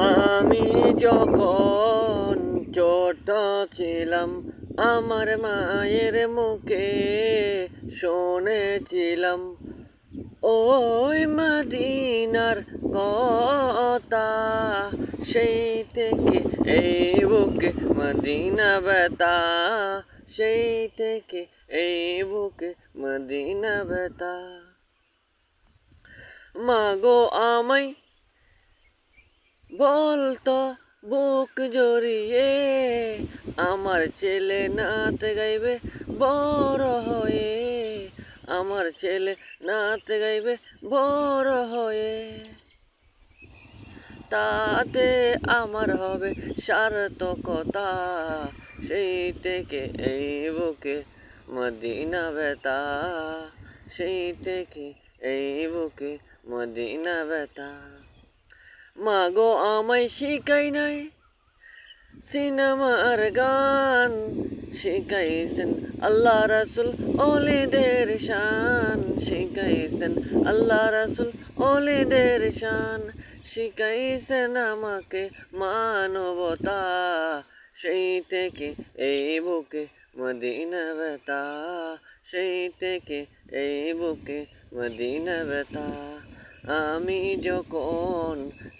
আমি যখন ছোট ছিলাম আমার মায়ের মুখে শুনেছিলাম ওই মদিনার কথা। সেই থেকে এই বুকে মদিনা ব্যথা, সেই থেকে এই বুকে মদিনা ব্যথা। মাগো আমায় বলতো বুক জড়িয়ে, আমার ছেলে নাচ গাইবে বড় হয়ে, আমার ছেলে নাচ গাইবে বড় হয়ে। তাতে আমার হবে সার্থকতা, সেই থেকে এই বুকে মদিনা ব্যথা, সেই থেকে এই বুকে মদিনা ব্যথা। মাগো আমায় শিখাই নাই সিনেমার গান, শিখাইছেন আল্লাহ রাসূল ওলিদের শান, শিখাইছেন আল্লাহ রাসূল ওলিদের শান, শিখাইছেন আমাকে মানবতা, সেই থেকে এই বুকে মদিনা ব্যথা, সেই থেকে এই বুকে মদিনা ব্যথা। আমি যখন